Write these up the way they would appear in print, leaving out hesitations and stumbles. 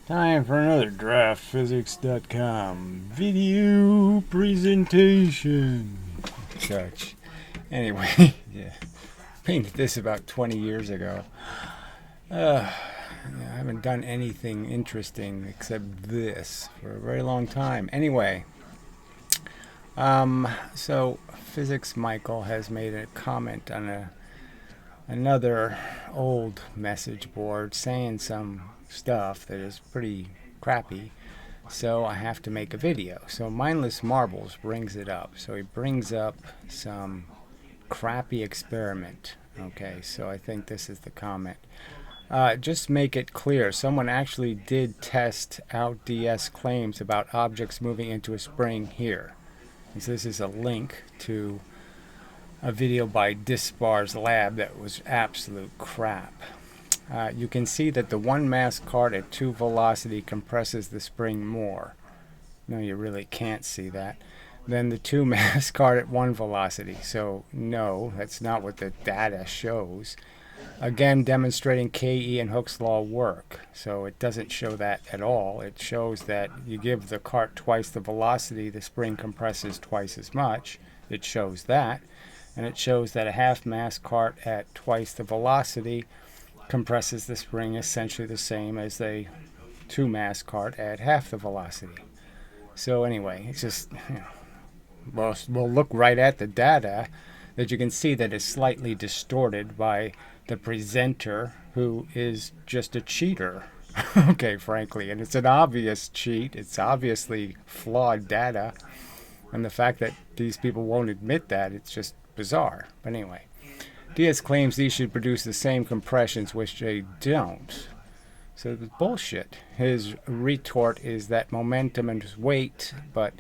Time for another DraftPhysics.com video presentation. Such. Anyway, yeah. Painted this about 20 years ago. I haven't done anything interesting except this for a very long time. Anyway, so PhysicistMichael has made a comment on another old message board saying some stuff that is pretty crappy, so I have to make a video. So Mindless Marbles brings it up. So he brings up some crappy experiment. Okay, so I think this is the comment. Just make it clear, someone actually did test out DS claims about objects moving into a spring here. And so this is a link to a video by Dispar's lab that was absolute crap. You can see that the one mass cart at 2 velocity compresses the spring more. No, you really can't see that. Than the 2 mass cart at 1 velocity. So no, that's not what the data shows. Again, demonstrating Ke and Hooke's law work. So it doesn't show that at all. It shows that you give the cart twice the velocity, the spring compresses twice as much. It shows that. And it shows that a half mass cart at twice the velocity compresses the spring essentially the same as a 2 mass cart at half the velocity. So anyway, it's just, we'll look right at the data that you can see that is slightly distorted by the presenter, who is just a cheater. Okay, frankly, and it's an obvious cheat. It's obviously flawed data, and the fact that these people won't admit that, it's just bizarre. But anyway, Diaz claims these should produce the same compressions, which they don't. So it's bullshit. His retort is that momentum is weight, but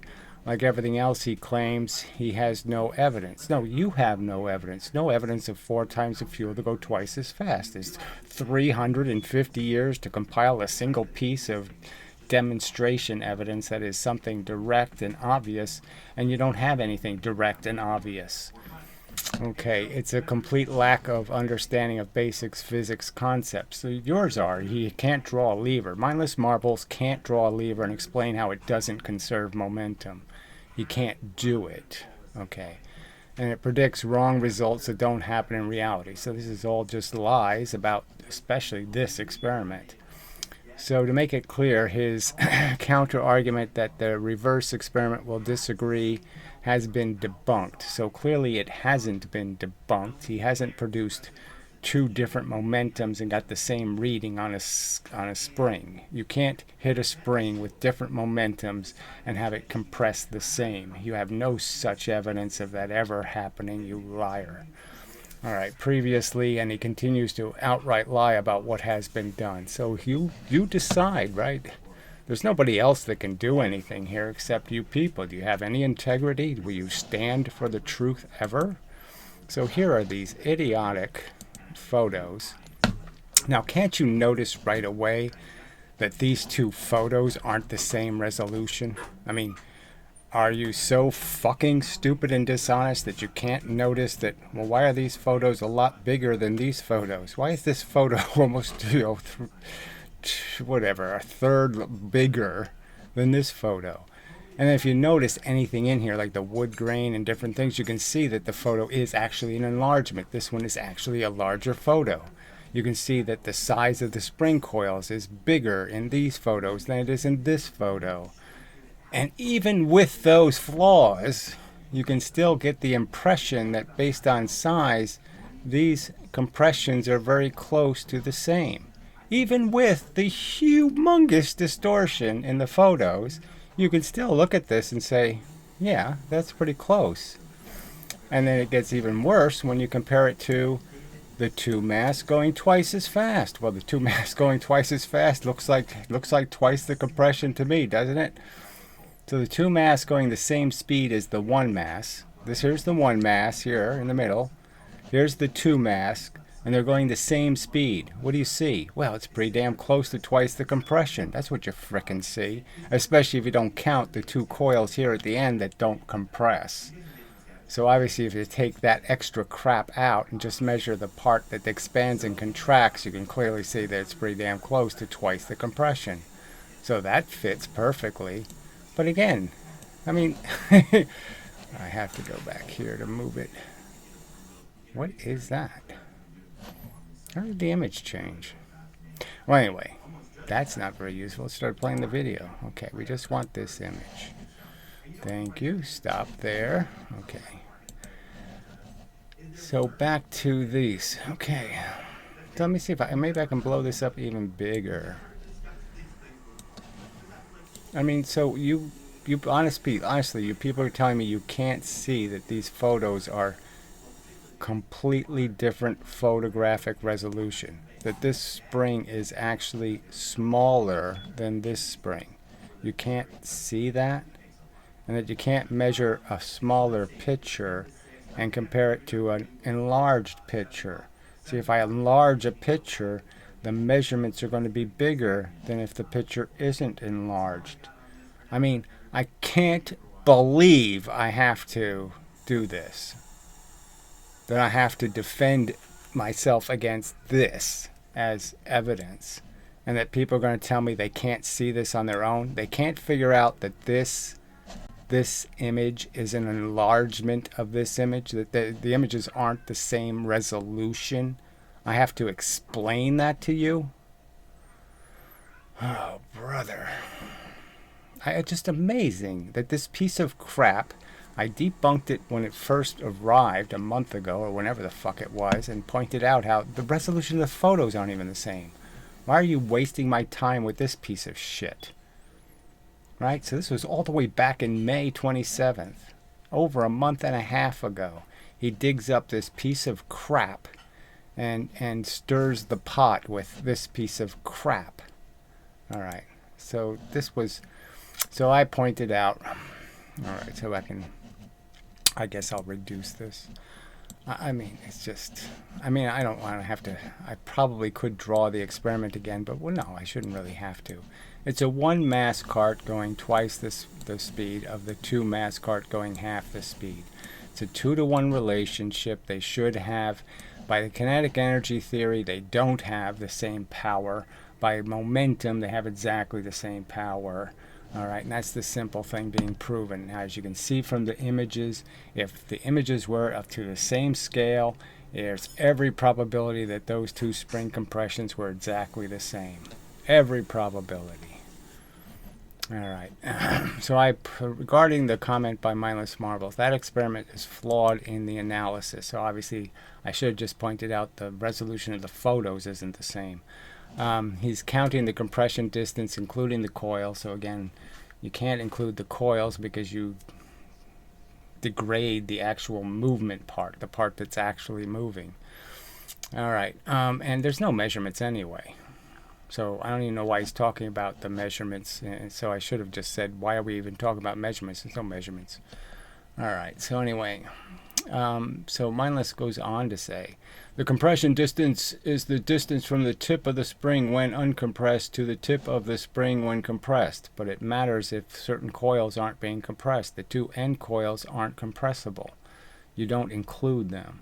like everything else he claims, he has no evidence. No, you have no evidence. No evidence of 4 times the fuel to go twice as fast. It's 350 years to compile a single piece of demonstration evidence that is something direct and obvious, and you don't have anything direct and obvious. Okay, it's a complete lack of understanding of basic physics concepts. So yours are. He can't draw a lever. Mindless Marbles can't draw a lever and explain how it doesn't conserve momentum. He can't do it. Okay. And it predicts wrong results that don't happen in reality. So this is all just lies about especially this experiment. So to make it clear, his counter argument that the reverse experiment will disagree has been debunked. So clearly it hasn't been debunked. He hasn't produced 2 different momentums and got the same reading on a spring. You can't hit a spring with different momentums and have it compress the same. You have no such evidence of that ever happening, you liar. All right, previously, and he continues to outright lie about what has been done. So you decide, right? There's nobody else that can do anything here except you people. Do you have any integrity? Will you stand for the truth ever? So here are these idiotic photos. Now, can't you notice right away that these 2 photos aren't the same resolution? I mean, are you so fucking stupid and dishonest that you can't notice that, well, why are these photos a lot bigger than these photos? Why is this photo almost, whatever, a third bigger than this photo? And if you notice anything in here, like the wood grain and different things, you can see that the photo is actually an enlargement. This one is actually a larger photo. You can see that the size of the spring coils is bigger in these photos than it is in this photo. And even with those flaws, you can still get the impression that based on size, these compressions are very close to the same. Even with the humongous distortion in the photos, you can still look at this and say, yeah, that's pretty close. And then it gets even worse when you compare it to the 2 mass going twice as fast. Well, the 2 mass going twice as fast looks like twice the compression to me, doesn't it? So the 2 mass going the same speed as the 1 mass. Here's the 1 mass here in the middle. Here's the 2 mass, and they're going the same speed. What do you see? Well, it's pretty damn close to twice the compression. That's what you frickin' see, especially if you don't count the 2 coils here at the end that don't compress. So obviously if you take that extra crap out and just measure the part that expands and contracts, you can clearly see that it's pretty damn close to twice the compression. So that fits perfectly. But again, I mean, I have to go back here to move it. What is that? How did the image change? Well, anyway, that's not very useful. Let's start playing the video. Okay, we just want this image. Thank you. Stop there. Okay. So back to these. Okay. So let me see if maybe I can blow this up even bigger. I mean, so honestly, you people are telling me you can't see that these photos are completely different photographic resolution. That this spring is actually smaller than this spring. You can't see that? And that you can't measure a smaller picture and compare it to an enlarged picture. See, if I enlarge a picture, the measurements are going to be bigger than if the picture isn't enlarged. I mean, I can't believe I have to do this. That I have to defend myself against this as evidence. And that people are going to tell me they can't see this on their own. They can't figure out that this image is an enlargement of this image, that the images aren't the same resolution. I have to explain that to you? Oh, brother. It's just amazing that this piece of crap, I debunked it when it first arrived a month ago, or whenever the fuck it was, and pointed out how the resolution of the photos aren't even the same. Why are you wasting my time with this piece of shit? Right? So this was all the way back in May 27th, over a month and a half ago. He digs up this piece of crap and stirs the pot with this piece of crap. All right. So I pointed out. All right. So I guess I'll reduce this. I mean, it's just, I don't want to have to, I probably could draw the experiment again, but well, no, I shouldn't really have to. It's a one mass cart going twice the speed of the two mass cart going half the speed. It's a 2-to-1 relationship. They should have, by the kinetic energy theory, they don't have the same power. By momentum, they have exactly the same power. All right, and that's the simple thing being proven. Now, as you can see from the images, if the images were up to the same scale, there's every probability that those two spring compressions were exactly the same. Every probability. All right. So regarding the comment by Mindless Marbles, that experiment is flawed in the analysis. So obviously, I should have just pointed out the resolution of the photos isn't the same. He's counting the compression distance, including the coil. So again, you can't include the coils because you degrade the actual movement part, the part that's actually moving. All right. And there's no measurements anyway. So I don't even know why he's talking about the measurements. And so I should have just said, why are we even talking about measurements? There's no measurements. All right. So anyway, so Mindless goes on to say, the compression distance is the distance from the tip of the spring when uncompressed to the tip of the spring when compressed. But it matters if certain coils aren't being compressed. The two end coils aren't compressible. You don't include them.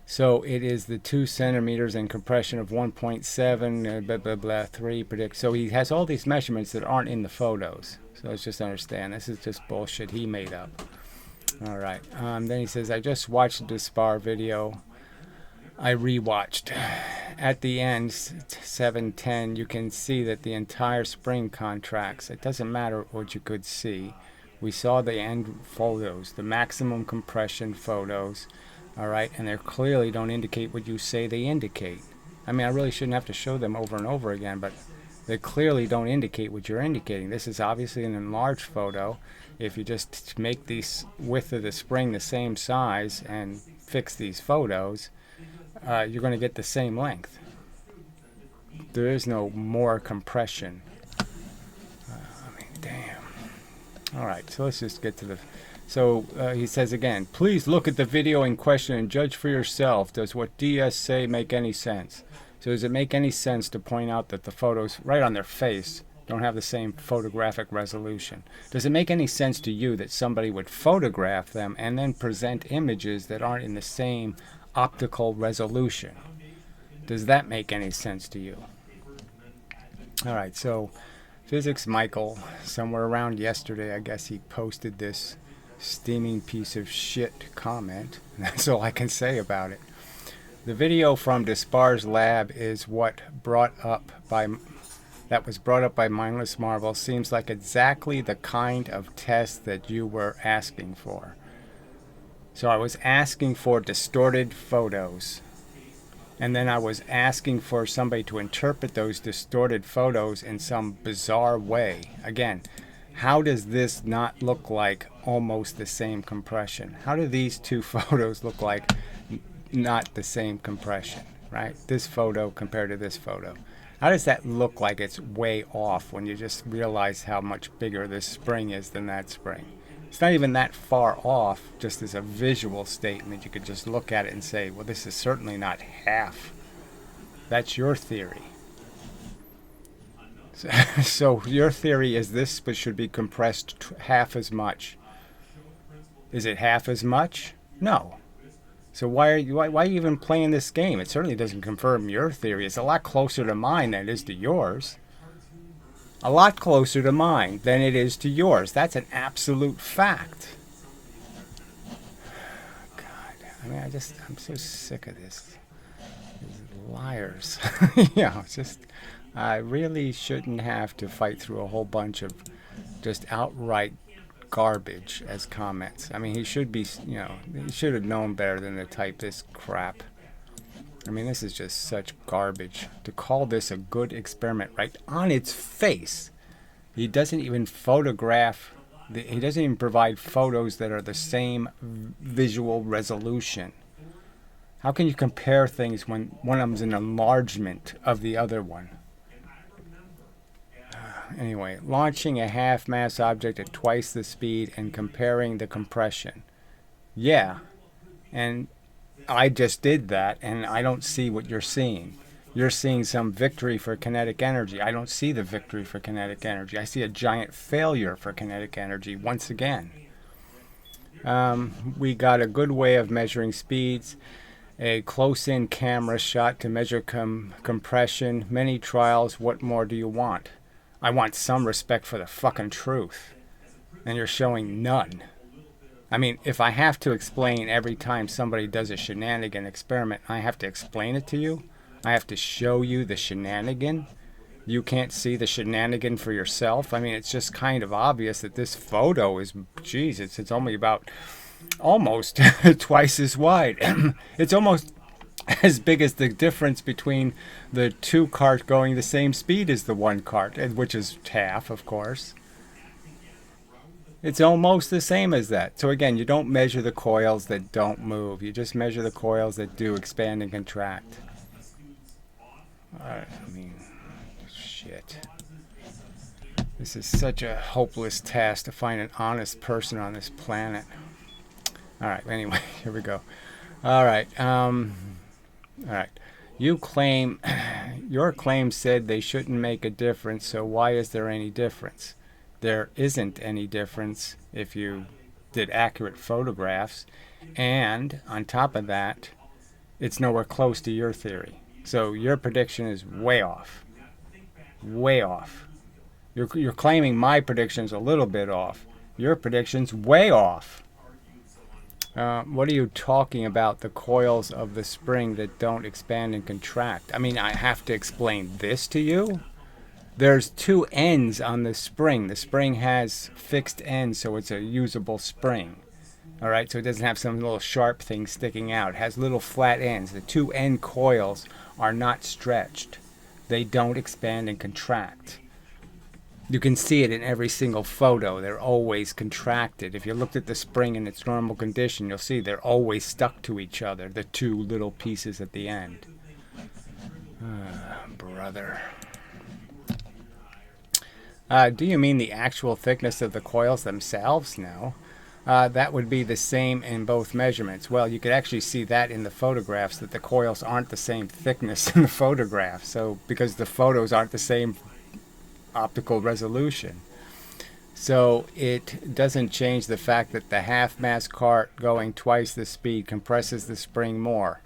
So it is the 2 centimeters and compression of 1.7, blah, blah, blah, 3 predict. So he has all these measurements that aren't in the photos. So let's just understand. This is just bullshit he made up. All right. Then he says, I just watched the spar video. I rewatched. At the end, 7:10, you can see that the entire spring contracts. It doesn't matter what you could see. We saw the end photos, the maximum compression photos. All right, and they clearly don't indicate what you say they indicate. I mean, I really shouldn't have to show them over and over again, but they clearly don't indicate what you're indicating. This is obviously an enlarged photo. If you just make the width of the spring the same size and fix these photos, you're going to get the same length. There is no more compression. Damn. All right, so let's just get to the... So he says again, please look at the video in question and judge for yourself. Does what DS say make any sense? So does it make any sense to point out that the photos right on their face don't have the same photographic resolution? Does it make any sense to you that somebody would photograph them and then present images that aren't in the same optical resolution? Does that make any sense to you? All right, so PhysicistMichael, somewhere around yesterday, I guess he posted this steaming piece of shit comment. That's all I can say about it. The video from Dispar's lab is what was brought up by mindlessmarbles. Seems like exactly the kind of test that you were asking for. So I was asking for distorted photos. And then I was asking for somebody to interpret those distorted photos in some bizarre way. Again, how does this not look like almost the same compression? How do these two photos look like not the same compression, right? This photo compared to this photo. How does that look like it's way off when you just realize how much bigger this spring is than that spring? It's not even that far off, just as a visual statement. You could just look at it and say, well, this is certainly not half. That's your theory. So your theory is this but should be compressed half as much. Is it half as much? No. So why are you even playing this game? It certainly doesn't confirm your theory. It's a lot closer to mine than it is to yours. A lot closer to mine than it is to yours. That's an absolute fact. God, I mean, I'm so sick of this. These liars. It's just, I really shouldn't have to fight through a whole bunch of just outright garbage as comments. I mean, he should be, he should have known better than to type this crap. I mean, this is just such garbage. To call this a good experiment right on its face. He doesn't even photograph, he doesn't even provide photos that are the same visual resolution. How can you compare things when one of them's an enlargement of the other one? Anyway, launching a half-mass object at twice the speed and comparing the compression. Yeah, and I just did that, and I don't see what you're seeing. You're seeing some victory for kinetic energy. I don't see the victory for kinetic energy. I see a giant failure for kinetic energy once again. We got a good way of measuring speeds. A close-in camera shot to measure compression. Many trials. What more do you want? I want some respect for the fucking truth. And you're showing none. I mean, if I have to explain every time somebody does a shenanigan experiment, I have to explain it to you. I have to show you the shenanigan. You can't see the shenanigan for yourself. I mean, it's just kind of obvious that this photo is, Jesus, it's only about almost twice as wide. It's almost as big as the difference between the two carts going the same speed as the one cart, which is half, of course. It's almost the same as that. So again, you don't measure the coils that don't move. You just measure the coils that do expand and contract. I mean, shit. This is such a hopeless task to find an honest person on this planet. All right, anyway, here we go. All right. All right. Your claim said they shouldn't make a difference, so why is there any difference? There isn't any difference if you did accurate photographs, and on top of that, it's nowhere close to your theory. So your prediction is way off. Way off. You're claiming my prediction's a little bit off. Your prediction's way off. What are you talking about? The coils of the spring that don't expand and contract. I mean, I have to explain this to you? There's two ends on the spring. The spring has fixed ends, so it's a usable spring. All right, so it doesn't have some little sharp thing sticking out. It has little flat ends. The two end coils are not stretched. They don't expand and contract. You can see it in every single photo. They're always contracted. If you looked at the spring in its normal condition, you'll see they're always stuck to each other, the two little pieces at the end. Brother. Do you mean the actual thickness of the coils themselves? No. That would be the same in both measurements. Well, you could actually see that in the photographs, that the coils aren't the same thickness in the photograph. So, because the photos aren't the same optical resolution. So it doesn't change the fact that the half-mass cart going twice the speed compresses the spring more.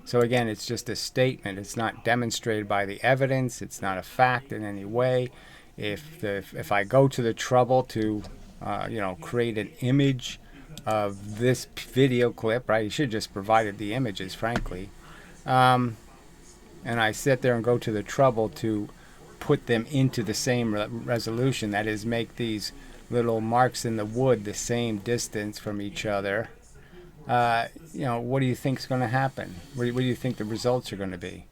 So again, it's just a statement. It's not demonstrated by the evidence. It's not a fact in any way. If I go to the trouble to create an image of this video clip, right? You should just provided the images, frankly. And I sit there and go to the trouble to put them into the same resolution. That is, make these little marks in the wood the same distance from each other. What do you think is going to happen? What do you think the results are going to be?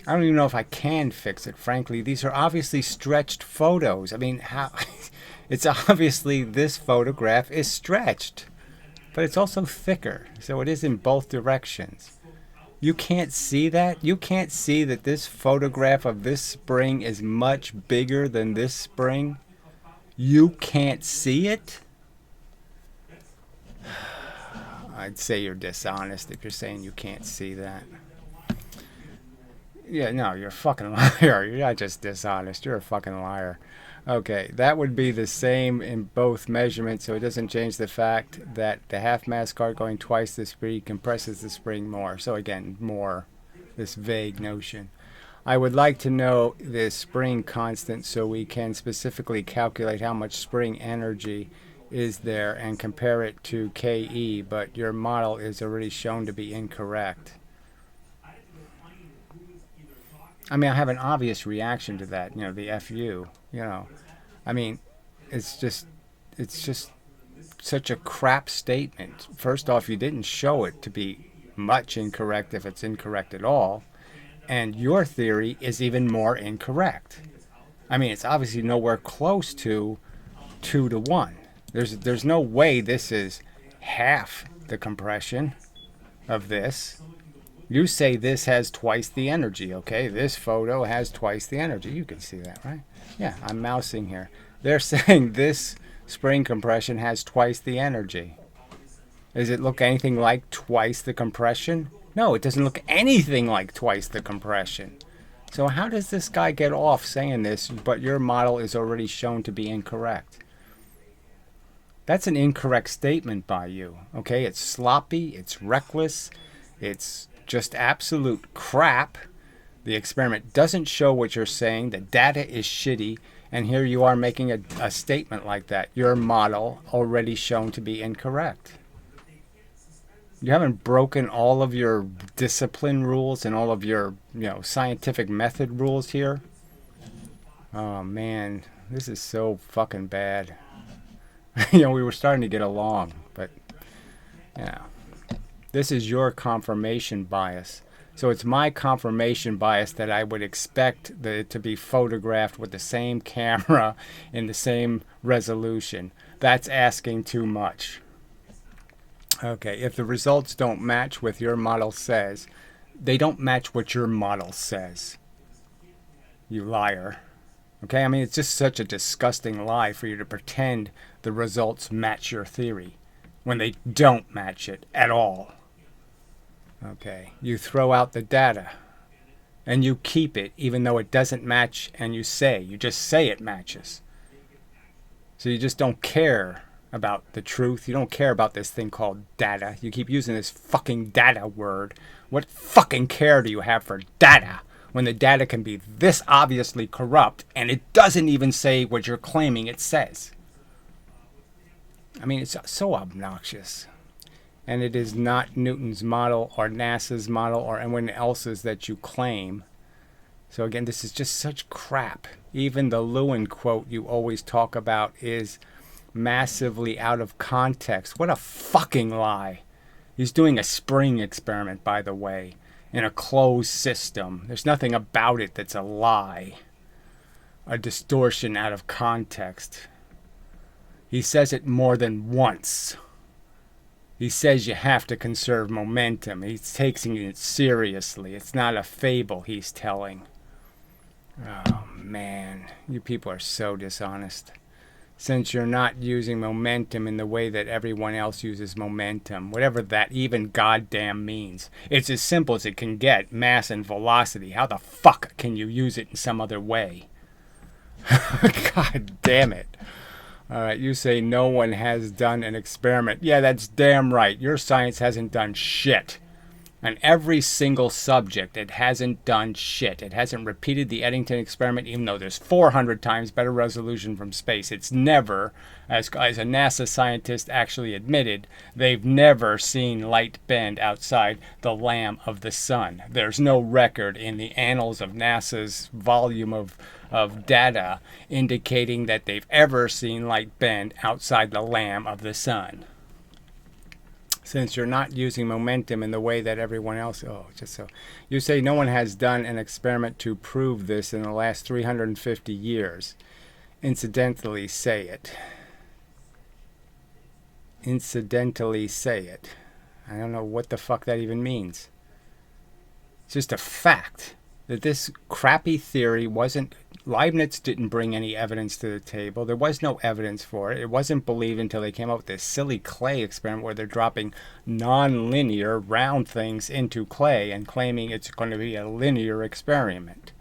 I don't even know if I can fix it, frankly. These are obviously stretched photos. I mean, how? It's obviously this photograph is stretched, but it's also thicker, so it is in both directions. You can't see that? You can't see that this photograph of this spring is much bigger than this spring? You can't see it? I'd say you're dishonest if you're saying you can't see that. Yeah, no, you're a fucking liar. You're not just dishonest. You're a fucking liar. Okay, that would be the same in both measurements, so it doesn't change the fact that the half-mass cart going twice the speed compresses the spring more. So again, more, this vague notion. I would like to know the spring constant so we can specifically calculate how much spring energy is there and compare it to Ke, but your model is already shown to be incorrect. I mean, I have an obvious reaction to that, the FU, I mean, it's just such a crap statement. First off, you didn't show it to be much incorrect if it's incorrect at all, and your theory is even more incorrect. I mean, it's obviously nowhere close to 2 to 1. There's no way this is half the compression of this. You say this has twice the energy, okay? This photo has twice the energy. You can see that, right? Yeah, I'm mousing here. They're saying this spring compression has twice the energy. Does it look anything like twice the compression? No, it doesn't look anything like twice the compression. So how does this guy get off saying this, but your model is already shown to be incorrect? That's an incorrect statement by you, okay? It's sloppy, it's reckless, it's just absolute crap. The experiment doesn't show what you're saying. The data is shitty. And here you are making a statement like that. Your model already shown to be incorrect. You haven't broken all of your discipline rules and all of your scientific method rules here. Oh, man. This is so fucking bad. We were starting to get along. But, this is your confirmation bias. So it's my confirmation bias that I would expect it to be photographed with the same camera in the same resolution. That's asking too much. Okay, if the results don't match what your model says, they don't match what your model says. You liar. Okay, I mean, it's just such a disgusting lie for you to pretend the results match your theory when they don't match it at all. Okay, you throw out the data and you keep it even though it doesn't match, and you just say it matches. So you just don't care about the truth. You don't care about this thing called data. You keep using this fucking data word. What fucking care do you have for data when the data can be this obviously corrupt and it doesn't even say what you're claiming it says? I mean, it's so obnoxious. And it is not Newton's model or NASA's model or anyone else's that you claim. So again, this is just such crap. Even the Lewin quote you always talk about is massively out of context. What a fucking lie. He's doing a spring experiment, by the way, in a closed system. There's nothing about it that's a lie. A distortion out of context. He says it more than once. He says you have to conserve momentum. He's taking it seriously. It's not a fable he's telling. Oh, man. You people are so dishonest. Since you're not using momentum in the way that everyone else uses momentum, whatever that even goddamn means. It's as simple as it can get, mass and velocity. How the fuck can you use it in some other way? God damn it. All right, you say no one has done an experiment. Yeah, that's damn right. Your science hasn't done shit. And every single subject, it hasn't done shit. It hasn't repeated the Eddington experiment, even though there's 400 times better resolution from space. It's never, as a NASA scientist actually admitted, they've never seen light bend outside the lamp of the sun. There's no record in the annals of NASA's volume of data indicating that they've ever seen light bend outside the lamp of the sun. Since you're not using momentum in the way that everyone else, you say no one has done an experiment to prove this in the last 350 years. Incidentally say it. Incidentally say it. I don't know what the fuck that even means. It's just a fact that this crappy theory wasn't, Leibniz didn't bring any evidence to the table. There was no evidence for it. It wasn't believed until they came up with this silly clay experiment where they're dropping non-linear round things into clay and claiming it's going to be a linear experiment.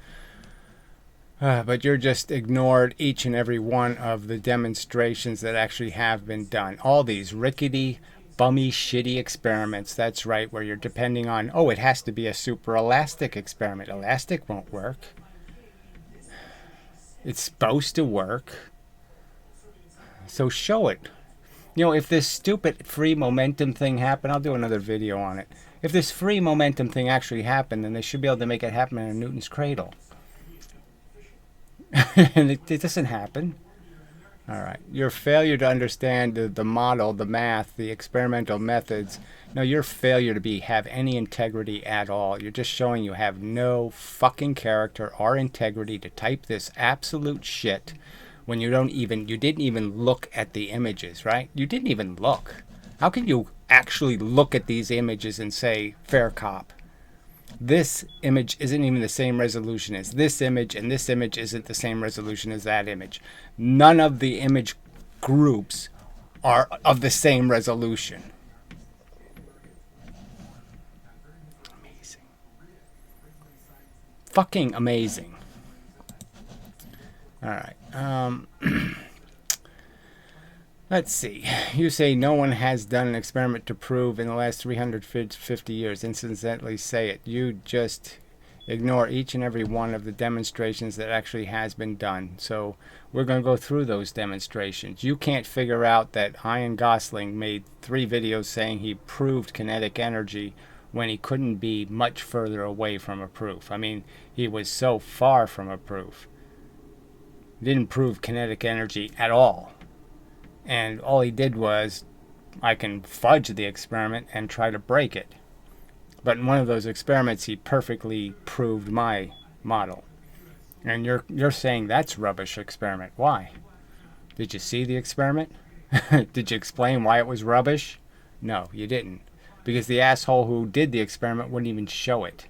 But you're just ignored each and every one of the demonstrations that actually have been done. All these rickety, bummy, shitty experiments, that's right, where you're depending on, it has to be a super elastic experiment. Elastic won't work. It's supposed to work. So show it. If this stupid free momentum thing happened, I'll do another video on it. If this free momentum thing actually happened, then they should be able to make it happen in Newton's cradle. And it doesn't happen. All right. Your failure to understand the model, the math, the experimental methods. No, your failure to have any integrity at all. You're just showing you have no fucking character or integrity to type this absolute shit when you didn't even look at the images, right? You didn't even look. How can you actually look at these images and say, fair cop? This image isn't even the same resolution as this image, and this image isn't the same resolution as that image. None of the image groups are of the same resolution. Amazing. Fucking amazing. All right. Let's see. You say no one has done an experiment to prove in the last 350 years. Incidentally say it. You just ignore each and every one of the demonstrations that actually has been done. So we're going to go through those demonstrations. You can't figure out that Ian Gosling made 3 videos saying he proved kinetic energy when he couldn't be much further away from a proof. I mean, he was so far from a proof. He didn't prove kinetic energy at all. And all he did was, I can fudge the experiment and try to break it. But in one of those experiments, he perfectly proved my model. And you're saying that's rubbish experiment. Why? Did you see the experiment? Did you explain why it was rubbish? No, you didn't. Because the asshole who did the experiment wouldn't even show it.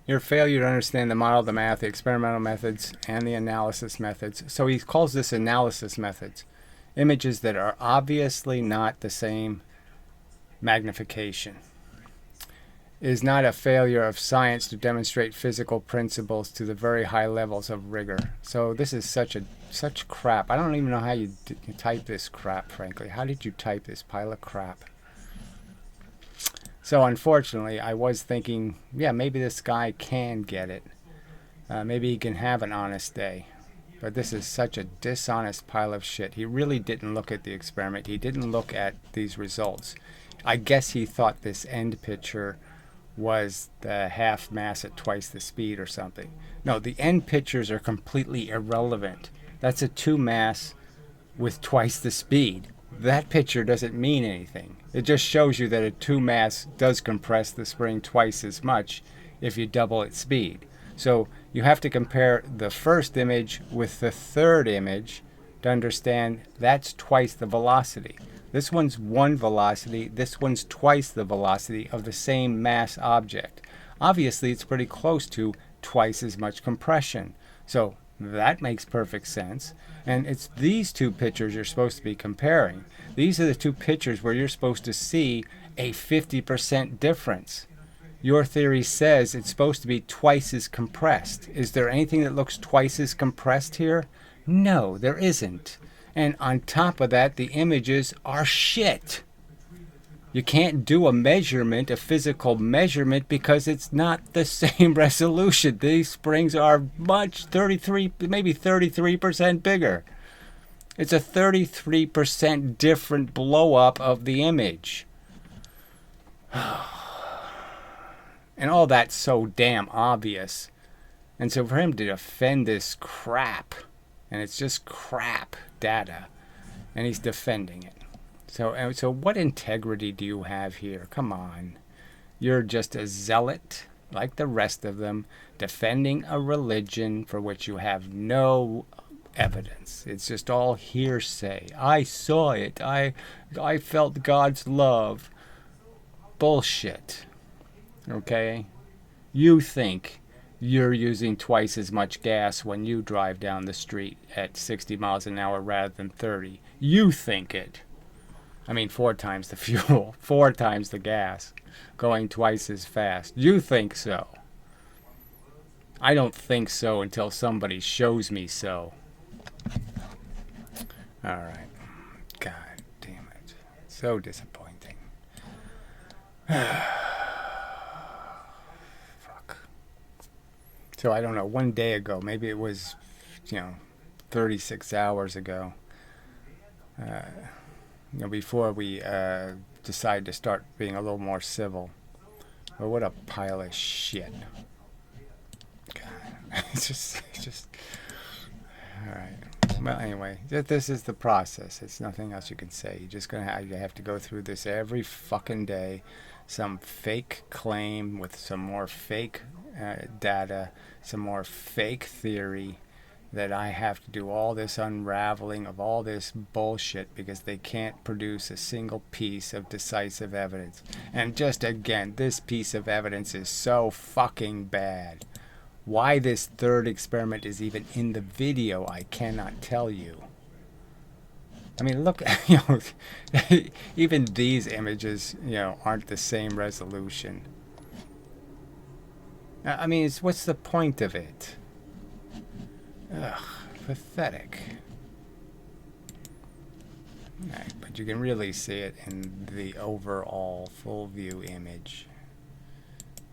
Your failure to understand the model, the math, the experimental methods, and the analysis methods. So he calls this analysis methods. Images that are obviously not the same magnification. Is not a failure of science to demonstrate physical principles to the very high levels of rigor. So this is such crap. I don't even know how you type this crap, frankly. How did you type this pile of crap? So unfortunately, I was thinking, yeah, maybe this guy can get it. Maybe he can have an honest day. But this is such a dishonest pile of shit. He really didn't look at the experiment. He didn't look at these results. I guess he thought this end picture was the half mass at twice the speed or something. No, the end pictures are completely irrelevant. That's a 2 mass with twice the speed. That picture doesn't mean anything. It just shows you that a 2 mass does compress the spring twice as much if you double its speed. So you have to compare the first image with the third image to understand that's twice the velocity. This one's 1 velocity, this one's twice the velocity of the same mass object. Obviously, it's pretty close to twice as much compression. So that makes perfect sense. And it's these 2 pictures you're supposed to be comparing. These are the 2 pictures where you're supposed to see a 50% difference. Your theory says it's supposed to be twice as compressed. Is there anything that looks twice as compressed here? No, there isn't. And on top of that, the images are shit. You can't do a measurement, a physical measurement, because it's not the same resolution. These springs are much 33, maybe 33% bigger. It's a 33% different blow up of the image. And all that's so damn obvious. And so for him to defend this crap, and it's just crap data, and he's defending it. So what integrity do you have here? Come on. You're just a zealot, like the rest of them, defending a religion for which you have no evidence. It's just all hearsay. I saw it. I felt God's love. Bullshit. Okay? You think you're using twice as much gas when you drive down the street at 60 miles an hour rather than 30. You think it. I mean, 4 times the fuel, 4 times the gas, going twice as fast. You think so. I don't think so until somebody shows me so. All right. God damn it. So disappointing. Fuck. So I don't know, one day ago, maybe it was, 36 hours ago, before we decide to start being a little more civil. But what a pile of shit. God, it's just. All right. Well, anyway, this is the process. It's nothing else you can say. You're just gonna have to go through this every fucking day. Some fake claim with some more fake data, some more fake theory. That I have to do all this unraveling of all this bullshit because they can't produce a single piece of decisive evidence. And just again, this piece of evidence is so fucking bad. Why this third experiment is even in the video, I cannot tell you. I mean, look, even these images, aren't the same resolution. I mean, what's the point of it? Ugh, pathetic. Right, but you can really see it in the overall full view image.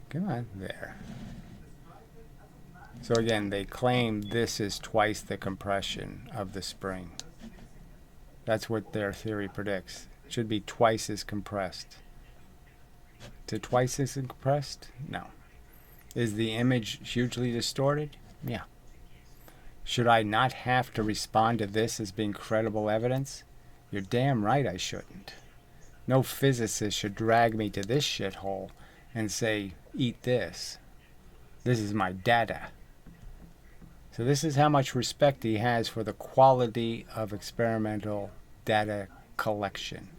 Come on, there. So again, they claim this is twice the compression of the spring. That's what their theory predicts. It should be twice as compressed. Is it twice as compressed? No. Is the image hugely distorted? Yeah. Should I not have to respond to this as being credible evidence? You're damn right I shouldn't. No physicist should drag me to this shithole and say, eat this. This is my data. So this is how much respect he has for the quality of experimental data collection.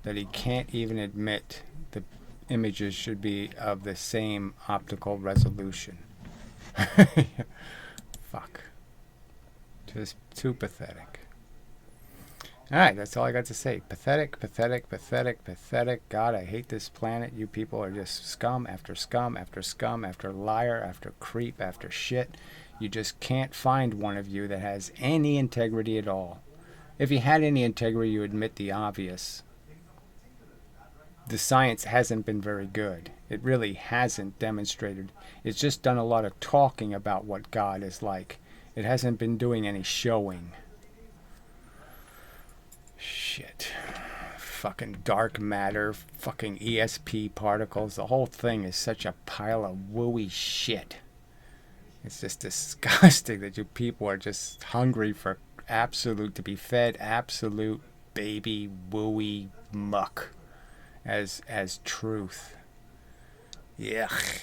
That he can't even admit the images should be of the same optical resolution. Fuck. Just too pathetic. Alright, that's all I got to say. Pathetic, pathetic, pathetic, pathetic. God, I hate this planet. You people are just scum after scum after scum after liar after creep after shit. You just can't find one of you that has any integrity at all. If you had any integrity, you admit the obvious. The science hasn't been very good. It really hasn't demonstrated. It's just done a lot of talking about what God is like. It hasn't been doing any showing. Shit. Fucking dark matter, fucking ESP particles. The whole thing is such a pile of wooey shit. It's just disgusting that you people are just hungry for absolute, to be fed absolute baby wooey muck as truth. Yuck.